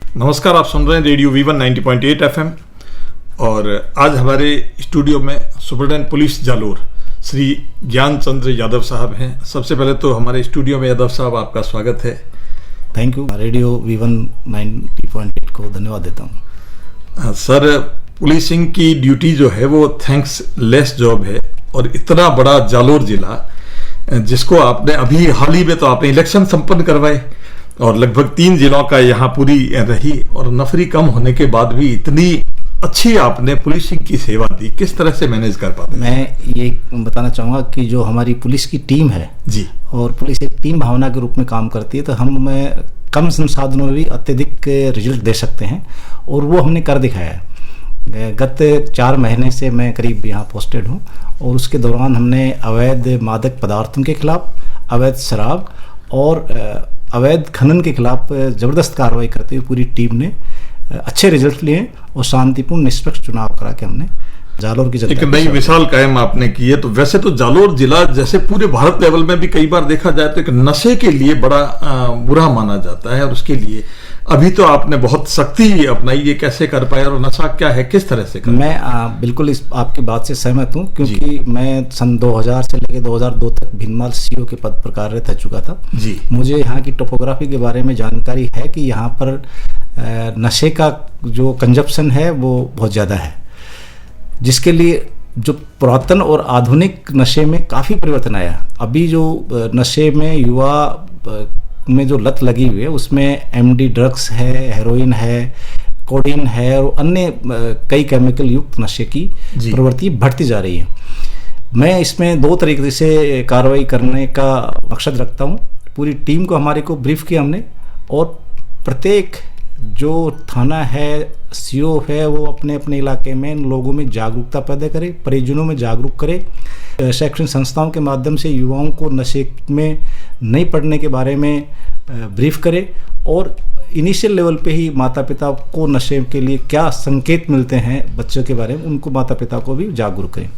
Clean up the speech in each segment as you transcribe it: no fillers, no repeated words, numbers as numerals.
नमस्कार, आप सुन रहे हैं रेडियो V1 90.8 FM और आज हमारे स्टूडियो में सुपरिटेंडेंट पुलिस जालोर श्री ज्ञान चंद्र यादव साहब हैं। सबसे पहले तो हमारे स्टूडियो में यादव साहब आपका स्वागत है। Thank you. रेडियो V1 90.8 को धन्यवाद देता हूँ। सर, पुलिसिंग की ड्यूटी जो है वो थैंक्स लेस जॉब है और इतना बड़ा जालोर जिला जिसको आपने अभी हाल ही में तो आपने इलेक्शन संपन्न करवाए और लगभग 3 जिलों का यहाँ पूरी रही और नफरी कम होने के बाद भी इतनी अच्छी आपने पुलिसिंग की सेवा दी, किस तरह से मैनेज कर पाते? मैं ये बताना चाहूँगा कि जो हमारी पुलिस की टीम है जी, और पुलिस एक टीम भावना के रूप में काम करती है, तो हम कम संसाधनों में भी अत्यधिक रिजल्ट दे सकते हैं और वो हमने कर दिखाया है। गत 4 महीने से मैं करीब यहाँ पोस्टेड हूँ और उसके दौरान हमने अवैध मादक पदार्थों के खिलाफ, अवैध शराब और अवैध खनन के खिलाफ ज़बरदस्त कार्रवाई करते हुए पूरी टीम ने अच्छे रिजल्ट लिए और शांतिपूर्ण निष्पक्ष चुनाव करा के हमने जालोर की एक नई मिसाल कायम आपने की है। तो वैसे तो जालोर जिला जैसे पूरे भारत लेवल में भी कई बार देखा जाए तो एक नशे के लिए बड़ा बुरा माना जाता है और उसके लिए अभी तो आपने बहुत सख्ती अपनाई, ये कैसे कर पाए और नशा क्या है, किस तरह से कर? मैं बिल्कुल इस आपकी बात से सहमत हूँ क्योंकि मैं सन 2000 से लेकर 2002 तक भिनमाल सीओ के पद पर कार्यरत रह चुका था जी। मुझे यहाँ की टोपोग्राफी के बारे में जानकारी है कि यहाँ पर नशे का जो कंजप्शन है वो बहुत ज़्यादा है, जिसके लिए जो पुरातन और आधुनिक नशे में काफ़ी परिवर्तन आया। अभी जो नशे में युवा में जो लत लगी हुई है उसमें MD ड्रग्स है, हेरोइन है, कोडीन है और अन्य कई केमिकल युक्त नशे की प्रवृत्ति बढ़ती जा रही है। मैं इसमें 2 तरीके से कार्रवाई करने का मकसद रखता हूँ। पूरी टीम को हमारे को ब्रीफ किया हमने और प्रत्येक जो थाना है, CO है, वो अपने अपने इलाके में लोगों में जागरूकता पैदा करे, परिजनों में जागरूक करे, शैक्षणिक संस्थाओं के माध्यम से युवाओं को नशे में नहीं पड़ने के बारे में ब्रीफ करे और इनिशियल लेवल पे ही माता पिता को नशे के लिए क्या संकेत मिलते हैं बच्चों के बारे में, उनको माता पिता को भी जागरूक करें।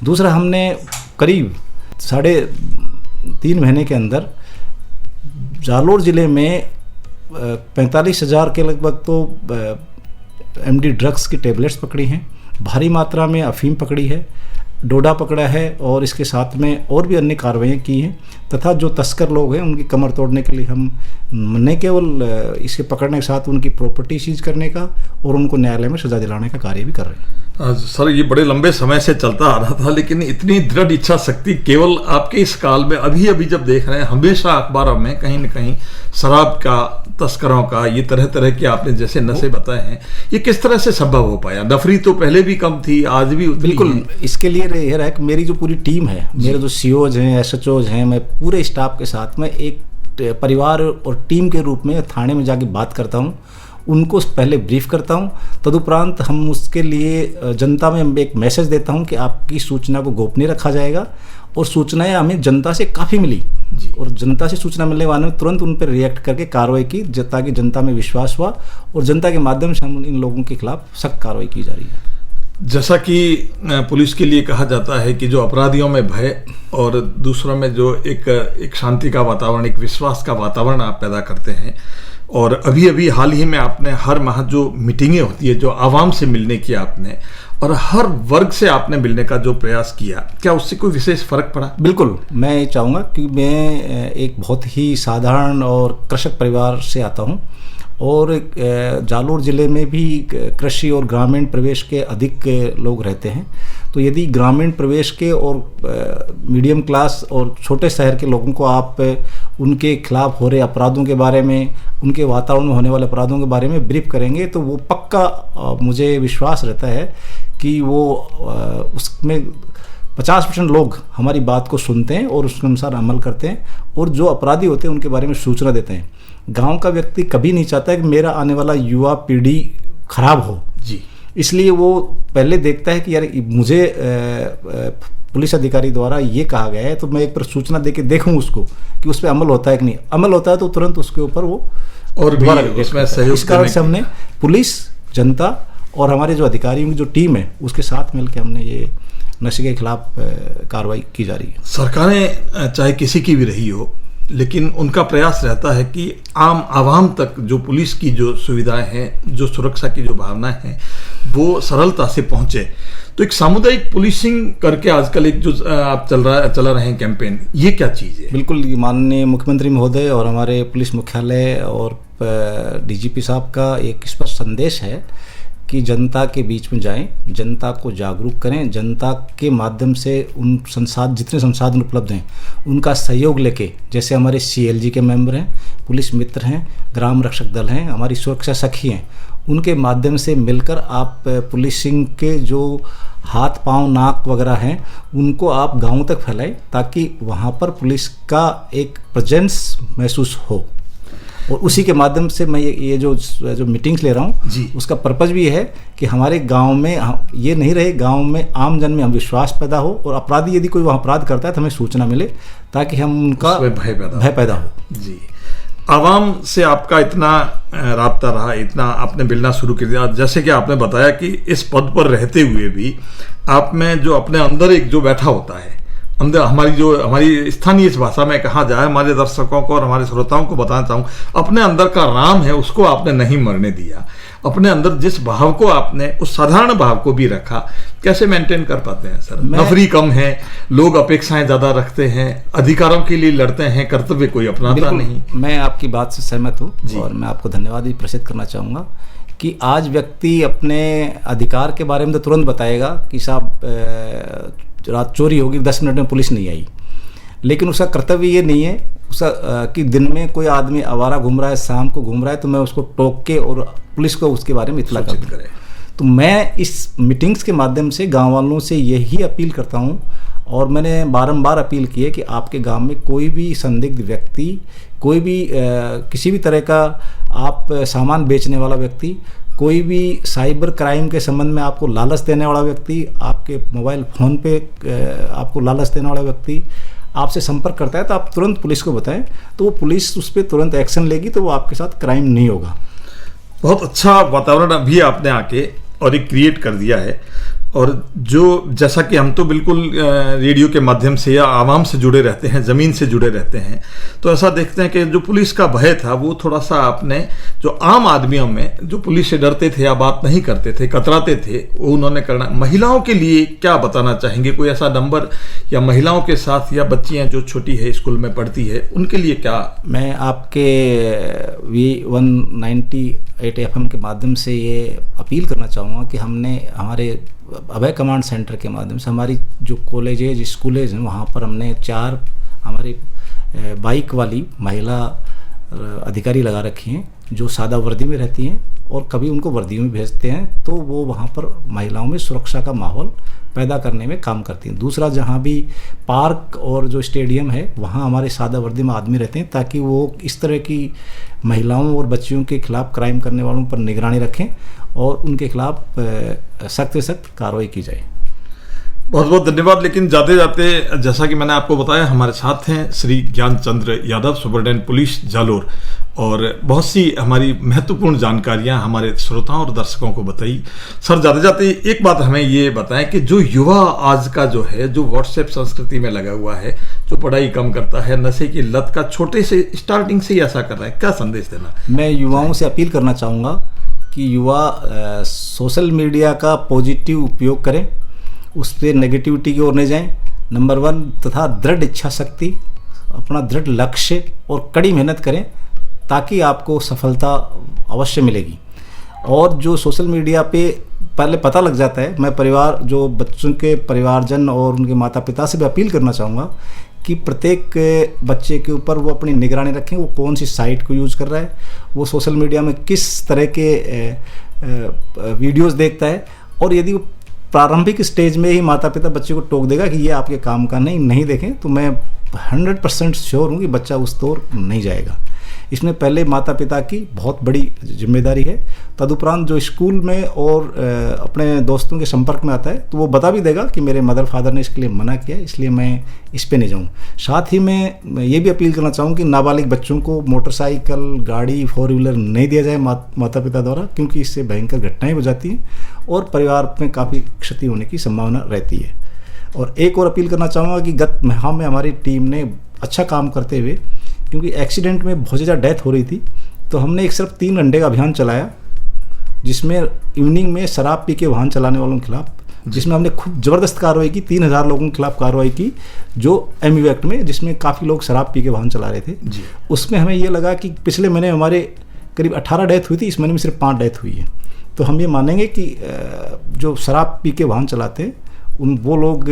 दूसरा, हमने करीब 3.5 महीने के अंदर जालोर ज़िले में 45,000 के लगभग तो MD ड्रग्स की टेबलेट्स पकड़ी हैं, भारी मात्रा में अफीम पकड़ी है, डोडा पकड़ा है और इसके साथ में और भी अन्य कार्रवाइयाँ की हैं तथा जो तस्कर लोग हैं उनकी कमर तोड़ने के लिए हम न केवल इसे पकड़ने के साथ उनकी प्रॉपर्टी सीज करने का और उनको न्यायालय में सजा दिलाने का कार्य भी कर रहे हैं। सर, ये बड़े लंबे समय से चलता आ रहा था लेकिन इतनी दृढ़ इच्छा शक्ति केवल आपके इस काल में अभी अभी जब देख रहे हैं, हमेशा अखबारों में कहीं न कहीं शराब का, तस्करों का, ये तरह तरह के आपने जैसे नशे बताए हैं, ये किस तरह से संभव हो पाया? नफरी तो पहले भी कम थी, आज भी बिल्कुल। इसके लिए यह है कि मेरी जो पूरी टीम है, मेरे जो COs हैं, SHOs हैं, मैं पूरे स्टाफ के साथ में एक परिवार और टीम के रूप में थाने में जाके बात करता हूँ, उनको पहले ब्रीफ करता हूँ, तदुपरांत हम उसके लिए जनता में एक मैसेज देता हूँ कि आपकी सूचना को गोपनीय रखा जाएगा और सूचनाएं हमें जनता से काफ़ी मिली और जनता से सूचना मिलने वाले में तुरंत उन पर रिएक्ट करके कार्रवाई की ताकि जनता में विश्वास हुआ और जनता के माध्यम से हम इन लोगों के खिलाफ सख्त कार्रवाई की जा रही है। जैसा कि पुलिस के लिए कहा जाता है कि जो अपराधियों में भय और दूसरों में जो एक शांति का वातावरण, एक विश्वास का वातावरण आप पैदा करते हैं और अभी अभी हाल ही में आपने हर माह जो मीटिंगें होती है, जो आवाम से मिलने की आपने और हर वर्ग से आपने मिलने का जो प्रयास किया, क्या उससे कोई विशेष फर्क पड़ा? बिल्कुल। मैं ये चाहूँगा कि मैं एक बहुत ही साधारण और कृषक परिवार से आता हूँ और जालोर ज़िले में भी कृषि और ग्रामीण प्रवेश के अधिक लोग रहते हैं, तो यदि ग्रामीण प्रवेश के और मीडियम क्लास और छोटे शहर के लोगों को आप उनके खिलाफ हो रहे अपराधों के बारे में, उनके वातावरण में होने वाले अपराधों के बारे में ब्रीफ करेंगे तो वो पक्का मुझे विश्वास रहता है कि वो उसमें 50% लोग हमारी बात को सुनते हैं और उसके अनुसार अमल करते हैं और जो अपराधी होते हैं उनके बारे में सूचना देते हैं। गांव का व्यक्ति कभी नहीं चाहता कि मेरा आने वाला युवा पीढ़ी खराब हो जी, इसलिए वो पहले देखता है कि यार मुझे पुलिस अधिकारी द्वारा ये कहा गया है तो मैं एक बार सूचना देके देखूं उसको कि उस पर अमल होता है कि नहीं। अमल होता है तो तुरंत उसके ऊपर वो और उसमें सहयोग। इस कारण से हमने पुलिस, जनता और हमारे जो अधिकारियों की जो टीम है उसके साथ मिलकर हमने ये नशे के खिलाफ कार्रवाई की जा रही है। सरकारें चाहे किसी की भी रही हो, लेकिन उनका प्रयास रहता है कि आम आवाम तक जो पुलिस की जो सुविधाएं हैं, जो सुरक्षा की जो भावनाएं हैं, वो सरलता से पहुंचे। तो एक सामुदायिक पुलिसिंग करके आजकल एक जो आप चला रहे हैं कैंपेन, ये क्या चीज़ है? बिल्कुल, माननीय मुख्यमंत्री महोदय और हमारे पुलिस मुख्यालय और डीजीपी साहब का एक स्पष्ट संदेश है कि जनता के बीच में जाएं, जनता को जागरूक करें, जनता के माध्यम से उन जितने संसाधन उपलब्ध हैं उनका सहयोग लेके, जैसे हमारे CLG के मेंबर हैं, पुलिस मित्र हैं, ग्राम रक्षक दल हैं, हमारी सुरक्षा सखी हैं, उनके माध्यम से मिलकर आप पुलिसिंग के जो हाथ पांव नाक वगैरह हैं उनको आप गाँव तक फैलाएं, ताकि वहाँ पर पुलिस का एक प्रेजेंस महसूस हो। और उसी के माध्यम से मैं ये जो मीटिंग्स ले रहा हूँ, उसका पर्पज़ भी है कि हमारे गांव में ये नहीं रहे, गांव में आम जन में हम विश्वास पैदा हो, और अपराधी यदि कोई वहाँ अपराध करता है तो हमें सूचना मिले, ताकि हम उनका भय पैदा हो। जी, आवाम से आपका इतना राब्ता रहा, इतना आपने मिलना शुरू कर दिया, जैसे कि आपने बताया कि इस पद पर रहते हुए भी आप में जो अपने अंदर एक जो बैठा होता है, अंदर हमारी स्थानीय इस भाषा में कहा जाए, हमारे दर्शकों को और हमारे श्रोताओं को बताना चाहूँ, अपने अंदर का राम है उसको आपने नहीं मरने दिया। अपने अंदर जिस भाव को आपने, उस साधारण भाव को भी रखा। कैसे मेंटेन कर पाते हैं सर? नफरी कम है, लोग अपेक्षाएं ज्यादा रखते हैं, अधिकारों के लिए लड़ते हैं, कर्तव्य कोई अपनाता नहीं। मैं आपकी बात से सहमत हूँ और मैं आपको धन्यवाद भी प्रेषित करना चाहूँगा कि आज व्यक्ति अपने अधिकार के बारे में तो तुरंत बताएगा कि साहब रात चोरी होगी, 10 मिनट में पुलिस नहीं आई, लेकिन उसका कर्तव्य ये नहीं है उसका कि दिन में कोई आदमी आवारा घूम रहा है, शाम को घूम रहा है, तो मैं उसको टोक के और पुलिस को उसके बारे में इत्तला करूं। तो मैं इस मीटिंग्स के माध्यम से गांव वालों से यही अपील करता हूं, और मैंने बारंबार अपील की है कि आपके गांव में कोई भी संदिग्ध व्यक्ति, कोई भी किसी भी तरह का आप सामान बेचने वाला व्यक्ति, कोई भी साइबर क्राइम के संबंध में आपको लालच देने वाला व्यक्ति, आपके मोबाइल फ़ोन पे आपको लालच देने वाला व्यक्ति आपसे संपर्क करता है, तो आप तुरंत पुलिस को बताएं, तो वो पुलिस उस पर तुरंत एक्शन लेगी, तो वो आपके साथ क्राइम नहीं होगा। बहुत अच्छा वातावरण अभी आपने आके और एक क्रिएट कर दिया है। और जो जैसा कि हम तो बिल्कुल रेडियो के माध्यम से या आवाम से जुड़े रहते हैं, ज़मीन से जुड़े रहते हैं, तो ऐसा देखते हैं कि जो पुलिस का भय था वो थोड़ा सा आपने जो आम आदमियों में जो पुलिस से डरते थे या बात नहीं करते थे, कतराते थे, वो उन्होंने करना। महिलाओं के लिए क्या बताना चाहेंगे? कोई ऐसा नंबर या महिलाओं के साथ या बच्चियाँ जो छोटी है स्कूल में पढ़ती है उनके लिए क्या? मैं आपके V198 FM के माध्यम से ये अपील करना चाहूँगा कि हमने हमारे अभय कमांड सेंटर के माध्यम से हमारी जो कॉलेजेज स्कूलेज हैं वहाँ पर हमने 4 हमारी बाइक वाली महिला अधिकारी लगा रखी हैं, जो सादा वर्दी में रहती हैं और कभी उनको वर्दी में भेजते हैं, तो वो वहाँ पर महिलाओं में सुरक्षा का माहौल पैदा करने में काम करती हैं। दूसरा, जहाँ भी पार्क और जो स्टेडियम है वहाँ हमारे सादा वर्दी में आदमी रहते हैं, ताकि वो इस तरह की महिलाओं और बच्चियों के खिलाफ क्राइम करने वालों पर निगरानी रखें और उनके खिलाफ सख्त से सख्त कार्रवाई की जाए। बहुत बहुत धन्यवाद। लेकिन जाते जाते जैसा कि मैंने आपको बताया, हमारे साथ हैं श्री ज्ञानचंद्र यादव, सुपरिटेंडेंट पुलिस जालोर, और बहुत सी हमारी महत्वपूर्ण जानकारियां हमारे श्रोताओं और दर्शकों को बताई। सर, जाते जाते एक बात हमें ये बताएं कि जो युवा आज का जो है, जो व्हाट्सएप संस्कृति में लगा हुआ है, जो पढ़ाई कम करता है, नशे की लत का छोटे से स्टार्टिंग से ही ऐसा कर रहा है, क्या संदेश देना? मैं युवाओं से अपील करना चाहूँगा कि युवा सोशल मीडिया का पॉजिटिव उपयोग करें, उस पर नेगेटिविटी की ओर नहीं जाएं। नंबर 1, तथा दृढ़ इच्छा शक्ति, अपना दृढ़ लक्ष्य और कड़ी मेहनत करें, ताकि आपको सफलता अवश्य मिलेगी। और जो सोशल मीडिया पे पहले पता लग जाता है, मैं जो बच्चों के परिवारजन और उनके माता पिता से भी अपील करना चाहूँगा कि प्रत्येक बच्चे के ऊपर वो अपनी निगरानी रखें, वो कौन सी साइट को यूज़ कर रहा है, वो सोशल मीडिया में किस तरह के वीडियोस देखता है, और यदि वो प्रारंभिक स्टेज में ही माता पिता बच्चे को टोक देगा कि ये आपके काम का नहीं देखें, तो मैं 100% श्योर हूँ कि बच्चा उस तौर नहीं जाएगा। इसमें पहले माता पिता की बहुत बड़ी जिम्मेदारी है। तदुपरांत जो स्कूल में और अपने दोस्तों के संपर्क में आता है, तो वो बता भी देगा कि मेरे मदर फादर ने इसके लिए मना किया, इसलिए मैं इस पे नहीं जाऊँ। साथ ही मैं ये भी अपील करना चाहूँ कि नाबालिग बच्चों को मोटरसाइकिल, गाड़ी, 4 व्हीलर नहीं दिया जाए माता पिता द्वारा, क्योंकि इससे भयंकर घटनाएँ हो जाती हैं और परिवार में काफ़ी क्षति होने की संभावना रहती है। और एक और अपील करना चाहूँगा कि गत माह में हमारी टीम ने अच्छा काम करते हुए क्योंकि एक्सीडेंट में बहुत ज़्यादा डेथ हो रही थी। तो हमने एक सिर्फ 3 घंटे का अभियान चलाया, जिसमें इवनिंग में शराब पी के वाहन चलाने वालों के खिलाफ, जिसमें हमने खूब ज़बरदस्त कार्रवाई की। 3000 लोगों के खिलाफ कार्रवाई की जो MU एक्ट में, जिसमें काफ़ी लोग शराब पी के वाहन चला रहे थे। उसमें हमें ये लगा कि पिछले महीने हमारे करीब 18 डेथ हुई थी, इस महीने में सिर्फ 5 डेथ हुई है। तो हम ये मानेंगे कि जो शराब पी के वाहन चलाते हैं वो लोग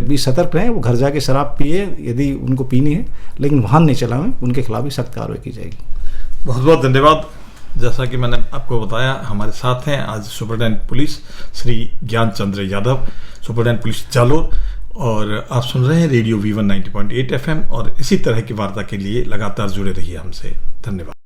भी सतर्क रहें, वो घर जाके शराब पिए यदि उनको पीनी है, लेकिन वाहन नहीं चलाएं, उनके खिलाफ भी सख्त कार्रवाई की जाएगी। बहुत बहुत धन्यवाद। जैसा कि मैंने आपको बताया, हमारे साथ हैं आज सुपरिटेंडेंट पुलिस श्री ज्ञान चंद्र यादव, सुपरिटेंडेंट पुलिस जालोर, और आप सुन रहे हैं रेडियो V1 90.8 FM, और इसी तरह की वार्ता के लिए लगातार जुड़े रहिए हमसे। धन्यवाद।